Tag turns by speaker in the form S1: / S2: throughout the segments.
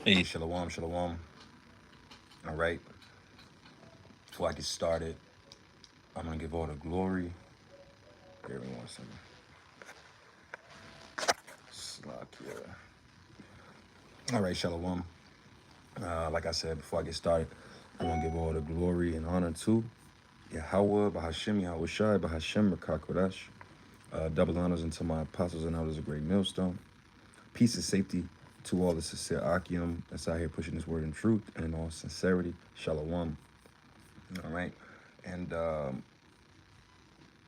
S1: Hey, shalom, shalom. All right. Before I get started, I'm gonna give all the glory. Give me 1 second. Slakia. All right, shalom. Like I said, before I get started, I'm gonna give all the glory and honor to Yahweh, Bahashim, Yahweh Shai, Bahashim, Rakakodash. Double honors unto my apostles and elders of great millstone. Peace and safety to all the sincere Akim that's out here pushing this word in truth and in all sincerity. Shalom. All right. And I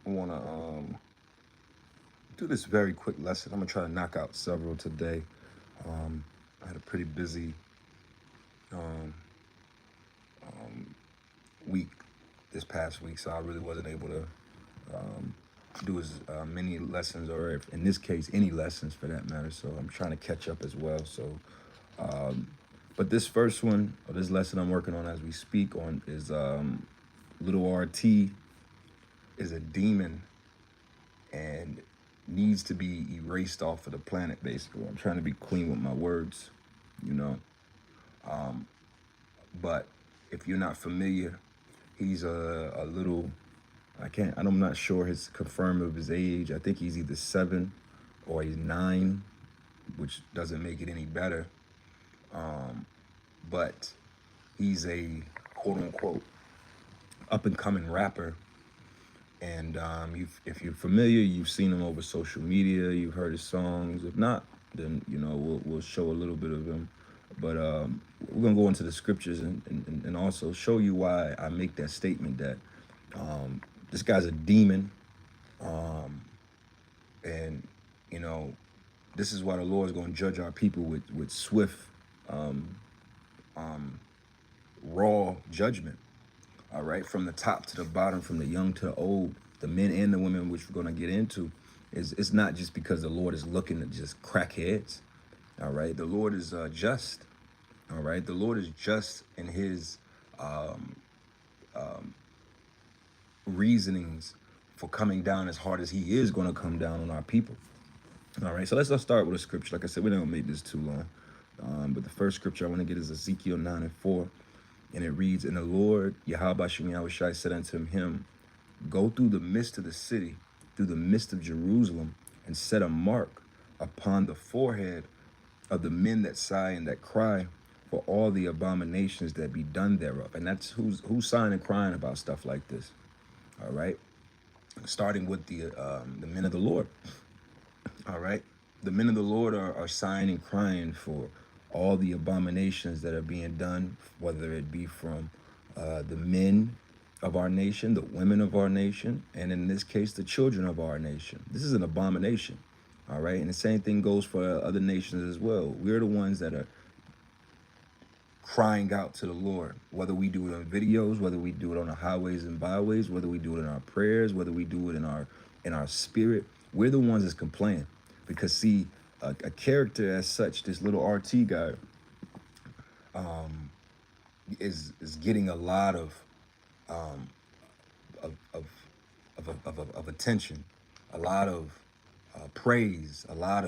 S1: want to do this very quick lesson. I'm gonna try to knock out several today. I had a pretty busy week this past week, so I really wasn't able to do as many lessons, or if, in this case, any lessons for that matter. So I'm trying to catch up as well. So, but this first one, or this lesson I'm working on as we speak on, is Lil RT is a demon and needs to be erased off of the planet, basically. I'm trying to be clean with my words, you know. But if you're not familiar, he's a little, I'm not sure his confirm of his age. I think he's either 7 or he's 9, which doesn't make it any better. But he's a quote unquote up and coming rapper. And if you're familiar, you've seen him over social media, you've heard his songs. If not, then, you know, we'll show a little bit of him. But we're going to go into the scriptures and also show you why I make that statement that this guy's a demon. And, you know, this is why the Lord is going to judge our people with swift, raw judgment. All right, from the top to the bottom, from the young to the old, the men and the women, which we're going to get into, it's not just because the Lord is looking to just crack heads. All right, the Lord is just. All right, the Lord is just in his reasonings for coming down as hard as he is going to come down on our people. All right, so let's start with a scripture. Like I said, we don't make this too long. But the first scripture I want to get is Ezekiel 9:4. And it reads, "And the Lord, Yahweh Shem Yahushai, said unto him, Go through the midst of the city, through the midst of Jerusalem, and set a mark upon the forehead of the men that sigh and that cry for all the abominations that be done thereof." And that's who's sighing and crying about stuff like this. All right, starting with the men of the Lord. All right, the men of the Lord are sighing and crying for all the abominations that are being done, whether it be from the men of our nation, the women of our nation, and in this case, the children of our nation. This is an abomination. All right, and the same thing goes for other nations as well. We're the ones that are crying out to the Lord, whether we do it on videos, whether we do it on the highways and byways, whether we do it in our prayers, whether we do it in our spirit. We're the ones that's complaining, because see, a character as such, this little RT guy, is getting a lot of attention, a lot of praise, a lot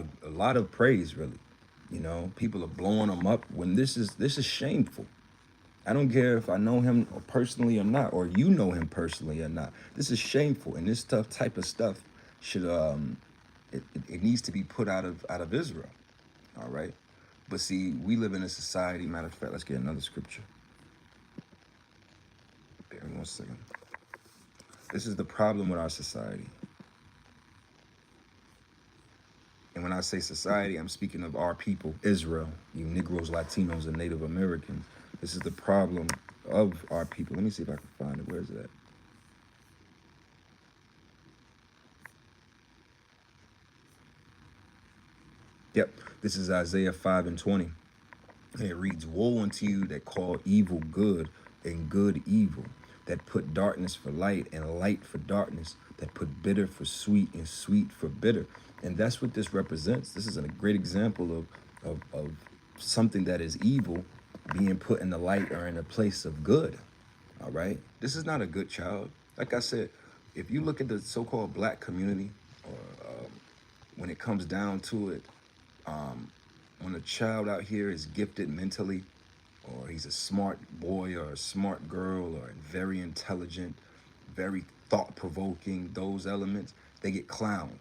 S1: of praise, really. You know, people are blowing him up when this is shameful. I don't care if I know him personally or not, or you know him personally or not. This is shameful, and this type of stuff should it needs to be put out of Israel. All right, but see, we live in a society. Matter of fact, let's get another scripture. Bear with me 1 second. This is the problem with our society. And when I say society, I'm speaking of our people, Israel, you Negroes, Latinos, and Native Americans. This is the problem of our people. Let me see if I can find it. Where is it at? Yep, this is Isaiah 5:20. And it reads, "Woe unto you that call evil good and good evil, that put darkness for light and light for darkness, that put bitter for sweet and sweet for bitter." And that's what this represents. This is a great example of something that is evil being put in the light or in a place of good. All right, this is not a good child. Like I said, if you look at the so-called black community, or when it comes down to it, when a child out here is gifted mentally, or he's a smart boy or a smart girl or very intelligent, very thought-provoking, those elements, they get clowned.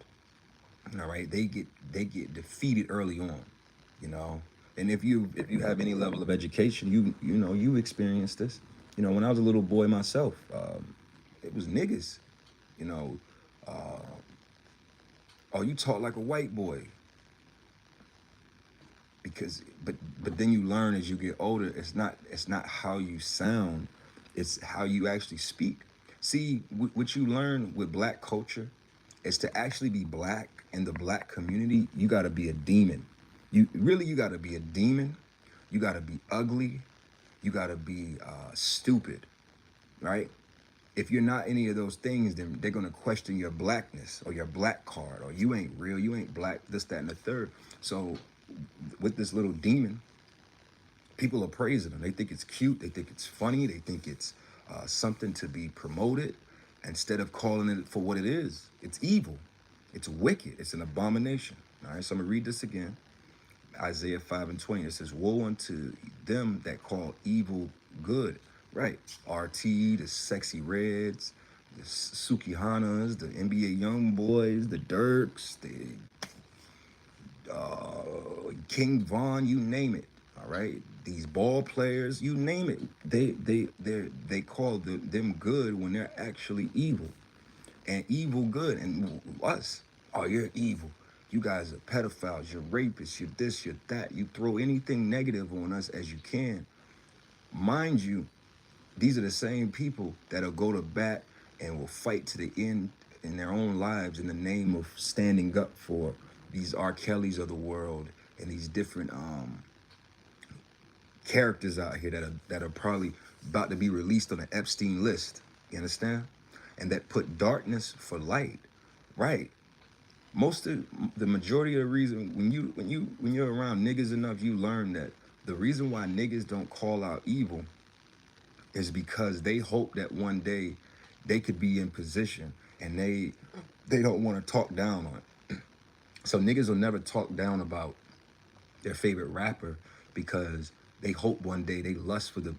S1: All right, they get defeated early on, you know. And if you have any level of education, you experienced this. When I was a little boy myself, it was niggas. You know, oh, you talk like a white boy because, but then you learn as you get older. It's not how you sound, it's how you actually speak. See, what you learn with black culture is to actually be black in the black community. You got to be a demon. You got to be a demon. You got to be ugly. You got to be stupid, right? If you're not any of those things, then they're gonna question your blackness or your black card, or you ain't real, you ain't black, this, that, and the third. So with this little demon, people are praising him. They think it's cute, they think it's funny, they think it's something to be promoted, instead of calling it for what it is. It's evil, it's wicked, it's an abomination. All right, so I'm gonna read this again. Isaiah 5:20. It says, woe unto them that call evil good. Right. RT, the Sexy Reds, the Sukihanas, the NBA Young Boys, the Dirks, the King Von, you name it. All right. These ball players, you name it. They call them good when they're actually evil. And evil good. And us, oh, you're evil. You guys are pedophiles, you're rapists, you're this, you're that. You throw anything negative on us as you can. Mind you, these are the same people that'll go to bat and will fight to the end in their own lives in the name of standing up for these R. Kellys of the world and these different characters out here that are probably about to be released on an Epstein list. You understand? And that put darkness for light. Right. Most of the majority of the reason when you're around niggas enough, you learn that the reason why niggas don't call out evil is because they hope that one day they could be in position, and they don't want to talk down on it. So niggas will never talk down about their favorite rapper because they hope one day, they lust for the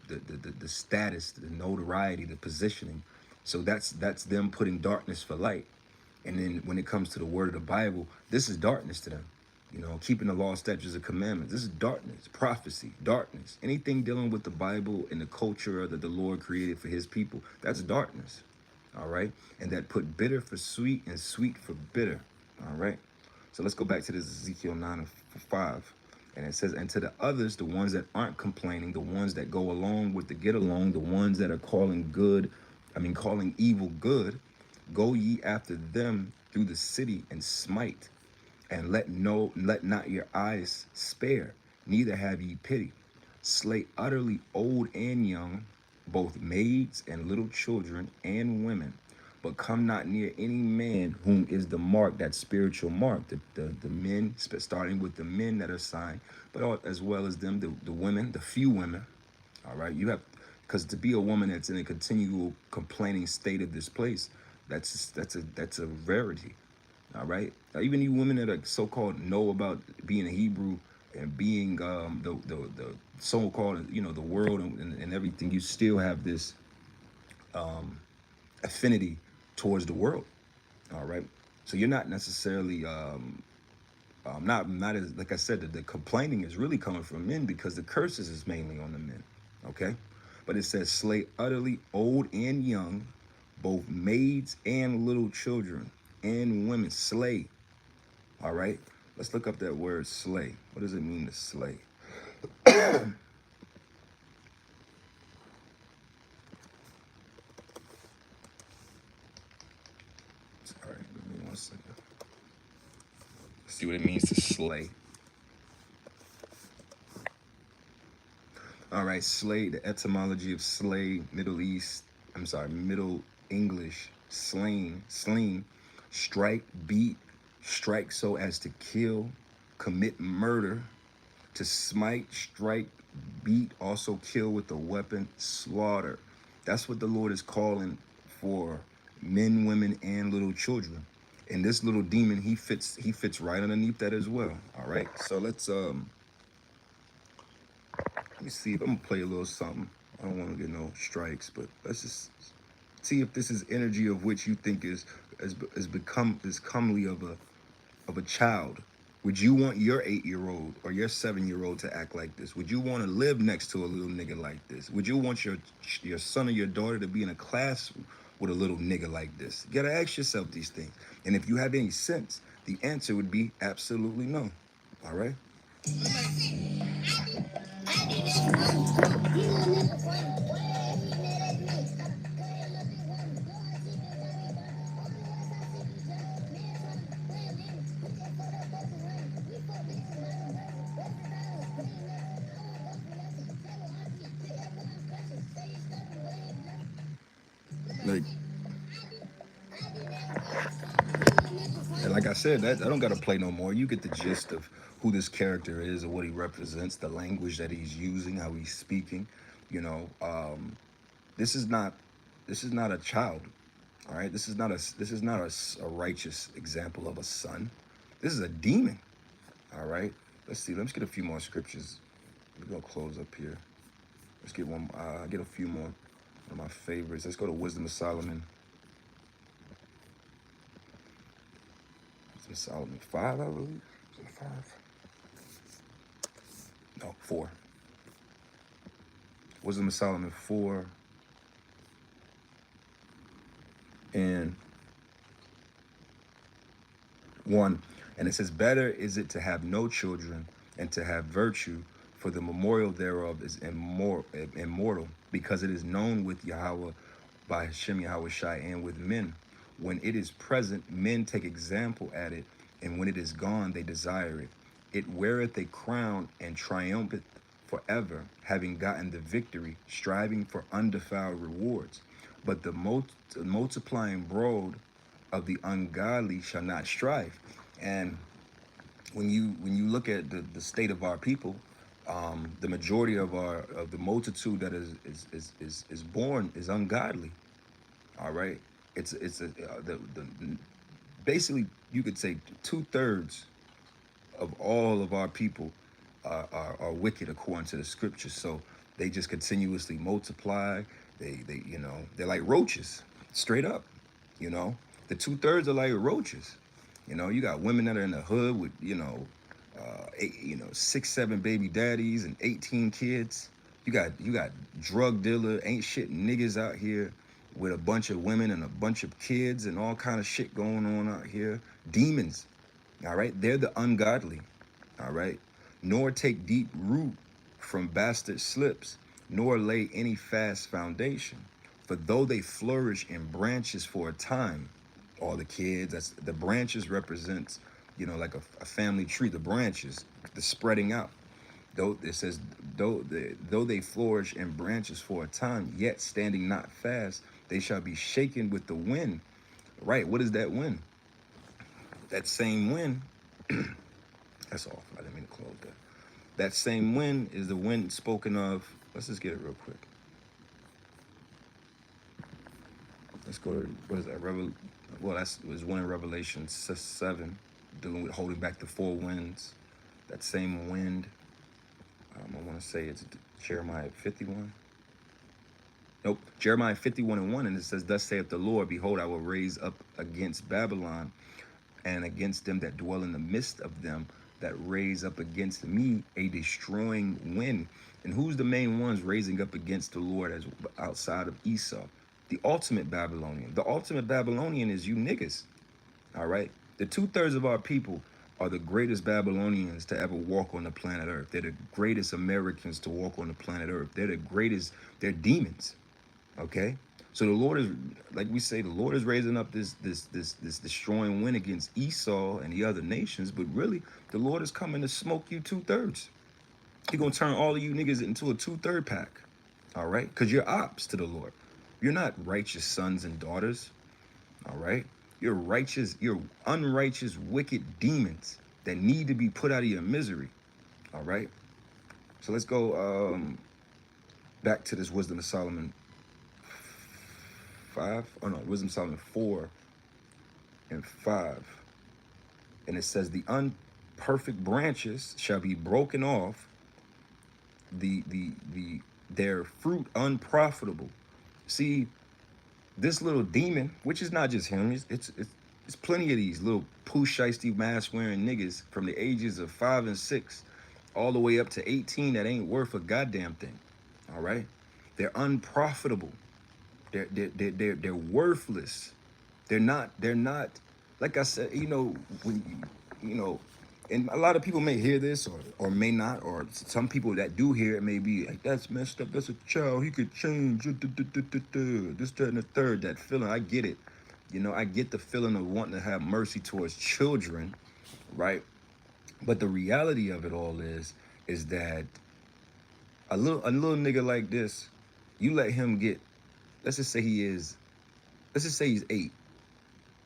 S1: status, the notoriety, the positioning. So that's them putting darkness for light. And then when it comes to the word of the Bible, this is darkness to them. Keeping the law, statutes, and commandments. This is darkness, prophecy, darkness. Anything dealing with the Bible and the culture that the Lord created for his people, that's darkness. All right? And that put bitter for sweet and sweet for bitter. All right? So let's go back to this Ezekiel 9:5. And it says, and to the others, the ones that aren't complaining, the ones that go along with the get along, the ones that are calling evil good, go ye after them through the city and smite, and let not your eyes spare, neither have ye pity. Slay utterly old and young, both maids and little children and women, but come not near any man whom is the mark, that spiritual mark, the men, starting with the men that are signed, but as well as them, the women, the few women. All right, you have, because to be a woman that's in a continual complaining state of this place, that's a rarity. All right, now, even you women that are so-called know about being a Hebrew and being the so-called the world and everything, you still have this affinity towards the world. All right, so you're not necessarily not as, like I said, the complaining is really coming from men, because the curses is mainly on the men. Okay, but it says slay utterly old and young, both maids and little children and women. Slay. All right, let's look up that word slay. What does it mean to slay? Sorry, give me 1 second. Let's see what it means to slay. All right, slay, the etymology of slay, Middle English, slain, strike, beat, strike so as to kill, commit murder, to smite, strike, beat, also kill with a weapon, slaughter. That's what the Lord is calling for men, women, and little children. And this little demon, he fits right underneath that as well. All right, so let's Let me see if I'm gonna play a little something. I don't want to get no strikes, but let's just see if this is energy of which you think is comely of a child. Would you want your 8-year-old or your 7-year-old to act like this? Would you want to live next to a little nigga like this? Would you want your son or your daughter to be in a class with a little nigga like this? You gotta ask yourself these things. And if you have any sense, the answer would be absolutely no. All right? Like, and like I said, that I don't gotta play no more. You get the gist of who this character is or what he represents, the language that he's using, how he's speaking. You know, this is not this is not a child. All right, this is not a righteous example of a son. This is a demon. All right, let's see. Let's get a few more scriptures. We're gonna close up here. Let's get one. Get a few more. One of my favorites. Let's go to Wisdom of Solomon. Wisdom of Solomon 5, I believe. Is it 5? No, 4. Wisdom of Solomon 4 and 1. And it says, better is it to have no children and to have virtue, for the memorial thereof is immortal, because it is known with Yahweh by Hashem Yahweh Shai and with men. When it is present, men take example at it, and when it is gone, they desire it. It weareth a crown and triumpheth forever, having gotten the victory, striving for undefiled rewards. But the multiplying brood of the ungodly shall not strive. And when you look at the state of our people, the majority of the multitude that is born is ungodly. All right, it's the basically you could say 2/3 of all of our people are wicked according to the scriptures. So they just continuously multiply. They they're like roaches, straight up. You know, the 2/3 are like roaches. You know, you got women that are in the hood with 6, 7 baby daddies and 18 kids. You got drug dealer, ain't shit niggas out here with a bunch of women and a bunch of kids and all kind of shit going on out here. Demons, all right? They're the ungodly, all right? Nor take deep root from bastard slips, nor lay any fast foundation. For though they flourish in branches for a time, all the kids, that's the branches represents, like a family tree, the branches, the spreading out. Though it says, though they flourish in branches for a time, yet standing not fast, they shall be shaken with the wind. Right, what is that wind? That same wind, that's off, I didn't mean to close that. That same wind is the wind spoken of. Let's just get it real quick. Let's go to, what is that, well, was one in Revelation 7, dealing with holding back the 4 winds. That same wind, I want to say it's Jeremiah 51. Nope, Jeremiah 51:1, and it says, thus saith the Lord, behold, I will raise up against Babylon and against them that dwell in the midst of them, that raise up against me a destroying wind. And who's the main ones raising up against the Lord as outside of Esau? The ultimate Babylonian. The ultimate Babylonian is you niggas. All right? The 2/3 of our people are the greatest Babylonians to ever walk on the planet Earth. They're the greatest Americans to walk on the planet Earth. They're the greatest. They're demons. Okay? So the Lord is, like we say, the Lord is raising up this destroying wind against Esau and the other nations, but really, the Lord is coming to smoke you 2/3. He's gonna turn all of you niggas into a 2/3 pack. All right? Because you're ops to the Lord. You're not righteous sons and daughters. All right? You're unrighteous, wicked demons that need to be put out of your misery. All right? So let's go back to this Wisdom of Solomon 5. Oh no, Wisdom of Solomon 4 and 5. And it says, the unperfect branches shall be broken off, the their fruit unprofitable. See, this little demon, which is not just him, it's plenty of these little poo shiesty mask wearing niggas from the ages of 5 and 6 all the way up to 18 that ain't worth a goddamn thing. All right? They're unprofitable. They're worthless. They're not like I said, when and a lot of people may hear this or may not, or some people that do hear it may be like, that's messed up, that's a child, he could change, this, that, and the third. That feeling, I get it. I get the feeling of wanting to have mercy towards children, right? But the reality of it all is that a little nigga like this, you let him get, let's just say let's just say he's 8,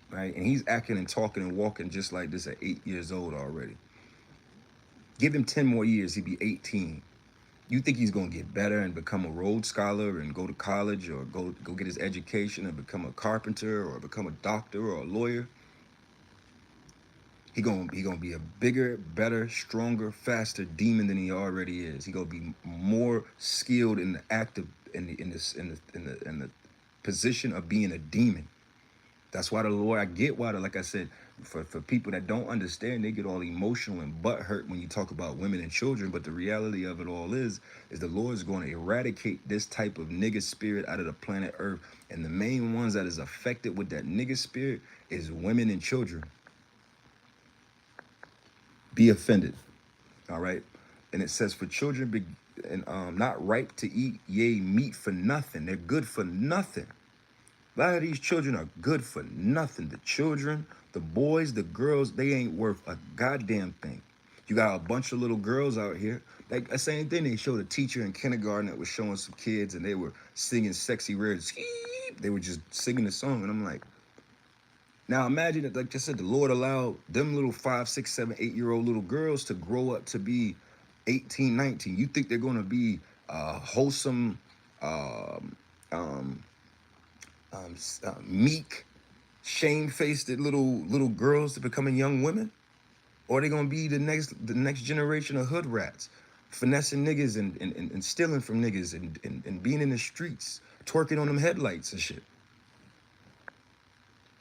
S1: right? And he's acting and talking and walking just like this at 8 years old already. Give him 10 more years, he'd be 18. You think he's gonna get better and become a Rhodes Scholar and go to college or go get his education and become a carpenter or become a doctor or a lawyer? He gonna be a bigger, better, stronger, faster demon than he already is. He gonna be more skilled in the act of in the position of being a demon. That's why the Lord, I get why, like I said, for people that don't understand, they get all emotional and butthurt when you talk about women and children. But the reality of it all is the Lord is going to eradicate this type of nigga spirit out of the planet Earth. And the main ones that is affected with that nigga spirit is women and children. Be offended, all right? And it says, for children be and not ripe to eat, yea, meat for nothing. They're good for nothing. A lot of these children are good for nothing. The children, the boys, the girls, they ain't worth a goddamn thing. You got a bunch of little girls out here. Like the same thing, they showed a teacher in kindergarten that was showing some kids and they were singing Sexy Red. They were just singing the song. And I'm like, now imagine that, like I said, the Lord allowed them little 5, 6, 7, 8-year-old little girls to grow up to be 18, 19. You think they're going to be wholesome, meek, shamefaced little girls to becoming young women? Or are they gonna be the next generation of hood rats, finessing niggas and stealing from niggas and being in the streets, twerking on them headlights and shit?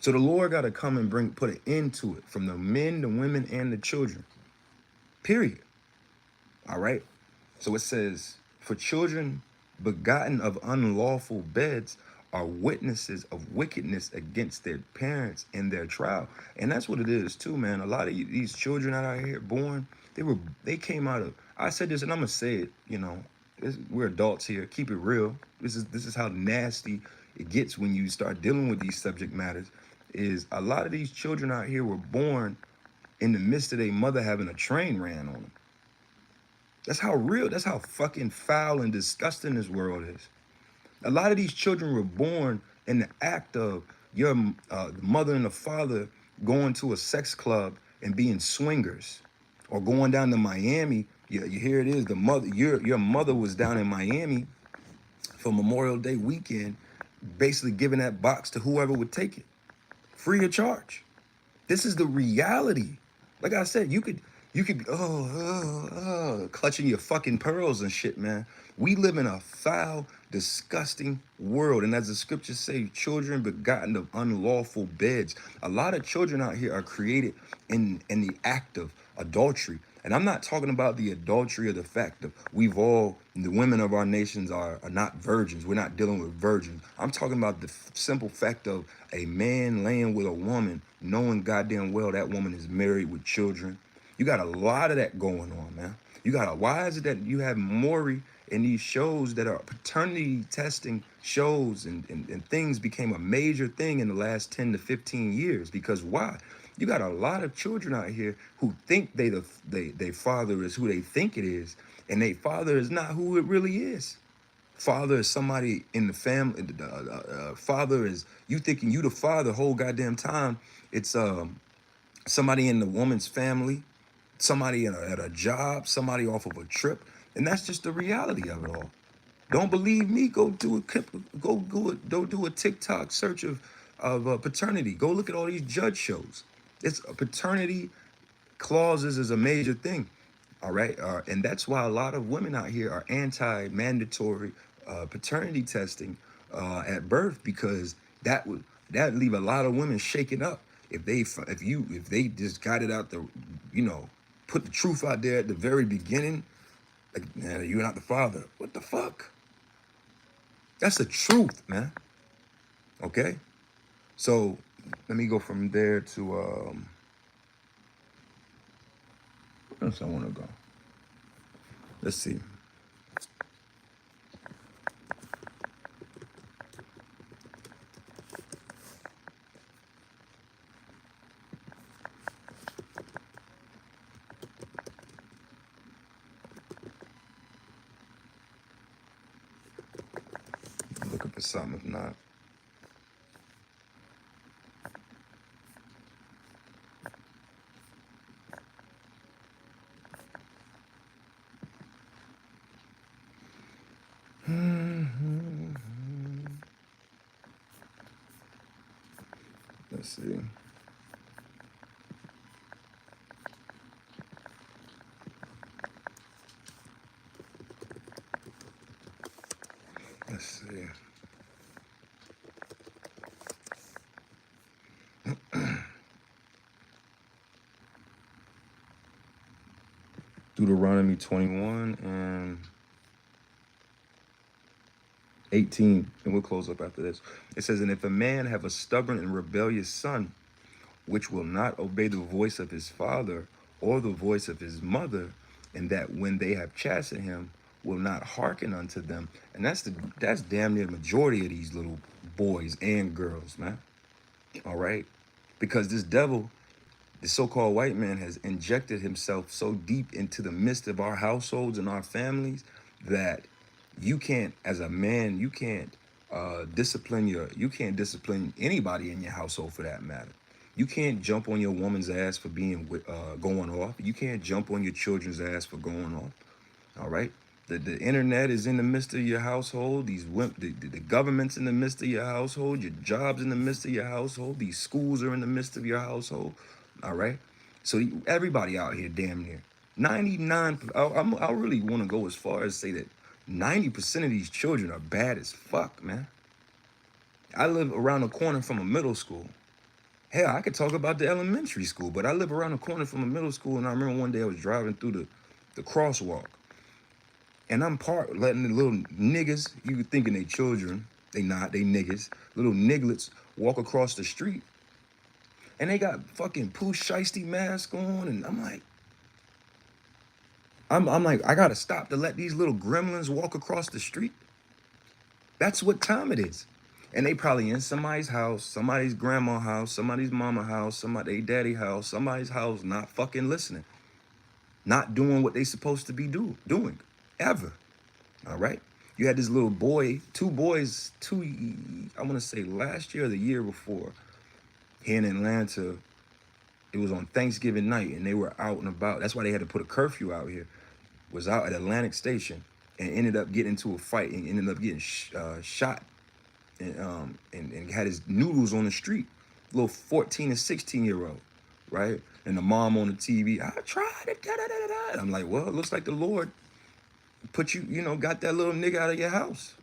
S1: So the Lord gotta come and put an end to it, from the men, the women, and the children. Period. All right. So it says, for children begotten of unlawful beds are witnesses of wickedness against their parents in their trial. And that's what it is too, man. A lot of these children out here born, they came out of, I said this and I'm gonna say it, we're adults here, keep it real. This is how nasty it gets when you start dealing with these subject matters. Is a lot of these children out here were born in the midst of their mother having a train ran on them. That's how fucking foul and disgusting this world is. A lot of these children were born in the act of your mother and the father going to a sex club and being swingers, or going down to Miami. You hear it is the mother. Your mother was down in Miami for Memorial Day weekend, basically giving that box to whoever would take it, free of charge. This is the reality. Like I said, you could be clutching your fucking pearls and shit, man. We live in a foul, disgusting world. And as the scriptures say, children begotten of unlawful beds. A lot of children out here are created in the act of adultery. And I'm not talking about the adultery of the fact of the women of our nations are not virgins. We're not dealing with virgins. I'm talking about the simple fact of a man laying with a woman, knowing goddamn well that woman is married with children. You got a lot of that going on, man. Why is it that you have Maury in these shows that are paternity testing shows and things became a major thing in the last 10 to 15 years? Because why? You got a lot of children out here who think their father is who they think it is, and their father is not who it really is. Father is somebody in the family. Father is, you thinking you the father whole goddamn time. It's somebody in the woman's family, somebody at a job, somebody off of a trip. And that's just the reality of it all. Don't believe me? Go do a TikTok search of paternity. Go look at all these judge shows. It's paternity clauses is a major thing. All right. And that's why a lot of women out here are anti-mandatory paternity testing at birth, because that leave a lot of women shaken up if they just got it out the, you know, put the truth out there at the very beginning. Like, man, you're not the father. What the fuck? That's the truth, man. Okay. So let me go from there to where else I want to go. Let's see. I'm looking for something. If not, let's see. Let's see. Deuteronomy 21 and 18, and we'll close up after this. It says, and if a man have a stubborn and rebellious son, which will not obey the voice of his father or the voice of his mother, and that when they have chastened him, will not hearken unto them. And that's damn near the majority of these little boys and girls, man. All right? Because this devil, the so-called white man, has injected himself so deep into the midst of our households and our families that you can't, as a man, you can't you can't discipline anybody in your household for that matter. You can't jump on your woman's ass for being going off. You can't jump on your children's ass for going off. All right. The internet is in the midst of your household. The government's in the midst of your household. Your job's in the midst of your household. These schools are in the midst of your household. All right. So everybody out here, damn near 99. I really want to go as far as say that 90% of these children are bad as fuck, man. I live around the corner from a middle school. Hell, I could talk about the elementary school, but I live around the corner from a middle school, and I remember one day I was driving through the crosswalk, and I'm letting the little niggas, you thinking they children, they not, they niggas, little nigglets walk across the street, and they got fucking Pooh Shiesty mask on, and I'm like, I gotta stop to let these little gremlins walk across the street. That's what time it is. And they probably in somebody's house, somebody's grandma house, somebody's mama house, somebody's daddy house, somebody's house, not fucking listening, not doing what they supposed to be doing, ever. All right. You had this little boy, two boys, I want to say last year or the year before, here in Atlanta. It was on Thanksgiving night, and they were out and about. That's why they had to put a curfew out here. Was out at Atlantic Station and ended up getting into a fight and ended up getting shot and had his noodles on the street. Little 14 and 16-year-old, right? And the mom on the TV, I tried it, da da da da. And I'm like, well, it looks like the Lord put got that little nigga out of your house.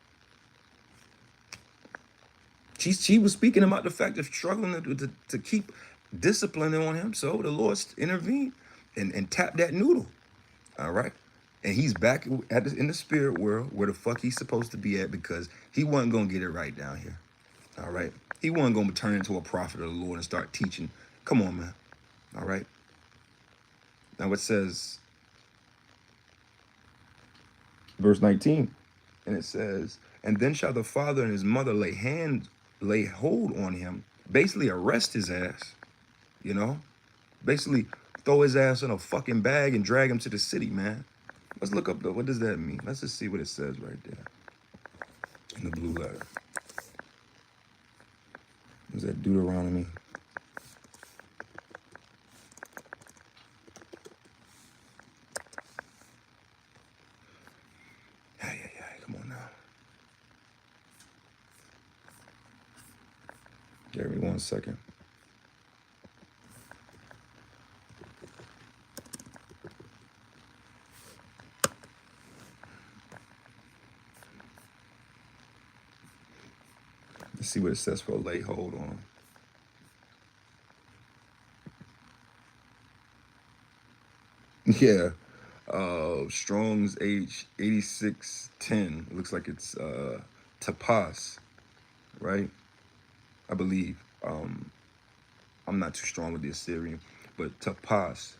S1: She was speaking about the fact of struggling to keep discipline on him. So the Lord intervened and tapped that noodle. All right. And he's back in the spirit world where the fuck he's supposed to be at, because he wasn't going to get it right down here. All right. He wasn't going to turn into a prophet of the Lord and start teaching. Come on, man. All right. Now it says, verse 19, and it says, and then shall the father and his mother lay hold on him, basically arrest his ass, basically throw his ass in a fucking bag and drag him to the city, man. Let's look up, what does that mean? Let's just see what it says right there in the blue letter. Is that Deuteronomy? Come on now. Give me 1 second. Let's see what it says for lay hold on. Yeah. Strong's H8610. It looks like it's tapas, right? I believe. I'm not too strong with the Assyrian, but tapas.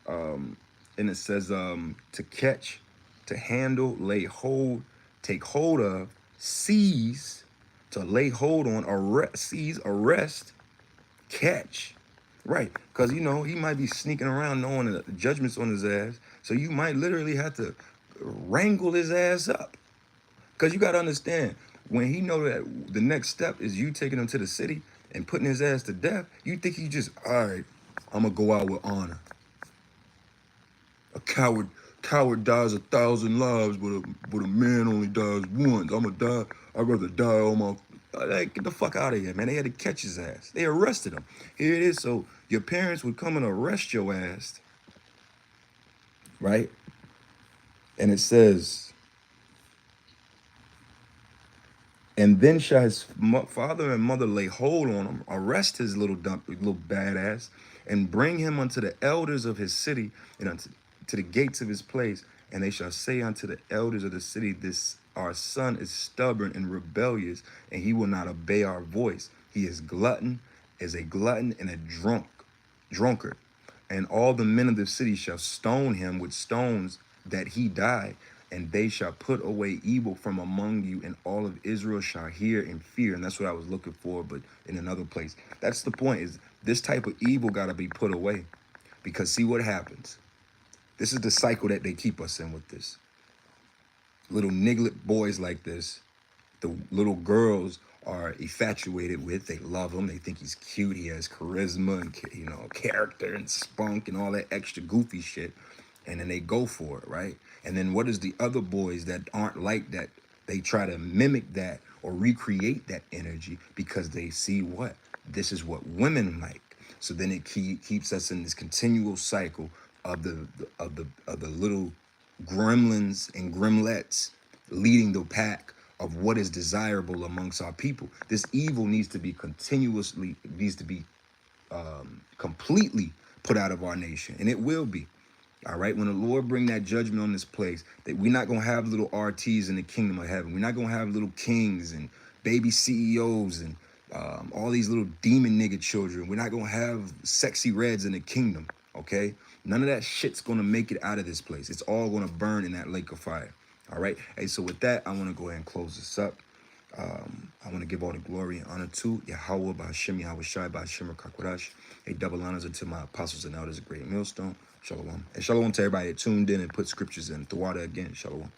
S1: And it says to catch, to handle, lay hold, take hold of, seize, to lay hold on, arrest, seize, arrest, catch. Right, because you know he might be sneaking around knowing that the judgment's on his ass. So you might literally have to wrangle his ass up. Because you got to understand, when he know that the next step is you taking him to the city and putting his ass to death, you think he just, all right, I'm going to go out with honor. A coward dies 1,000 lives, but a man only dies once. I'm going to die. I'd rather die on my... Like, get the fuck out of here, man. They had to catch his ass. They arrested him. Here it is. So your parents would come and arrest your ass, right? And it says, and then shall his father and mother lay hold on him, arrest his little badass, and bring him unto the elders of his city and unto to the gates of his place. And they shall say unto the elders of the city, this our son is stubborn and rebellious, and he will not obey our voice. He is a glutton and a drunkard. And all the men of the city shall stone him with stones that he die. And they shall put away evil from among you, and all of Israel shall hear and fear. And that's what I was looking for, but in another place. That's the point, is this type of evil got to be put away. Because see what happens. This is the cycle that they keep us in with this. Little niglet boys like this, the little girls are infatuated with. They love him. They think he's cute. He has charisma and, you know, character and spunk and all that extra goofy shit. And then they go for it, right? And then what is the other boys that aren't like that? They try to mimic that or recreate that energy because they see what? This is what women like. So then it keeps us in this continual cycle of the little gremlins and gremlets leading the pack of what is desirable amongst our people. This evil needs to be completely put out of our nation, and it will be. All right, when the Lord bring that judgment on this place, that we're not gonna have little RTs in the kingdom of heaven. We're not gonna have little kings and baby CEOs and all these little demon nigga children. We're not gonna have sexy reds in the kingdom. Okay, none of that shit's gonna make it out of this place. It's all gonna burn in that lake of fire. All right. Hey, so with that, I want to go ahead and close this up. I want to give all the glory and honor to Yahweh, Ba'Hashem, Yahweh Shai, Ba'Hashem, Kakwadash. Hey, double honors unto my apostles and elders, a great millstone. Shalom. And shalom to everybody that tuned in and put scriptures in. Thawada again. Shalom.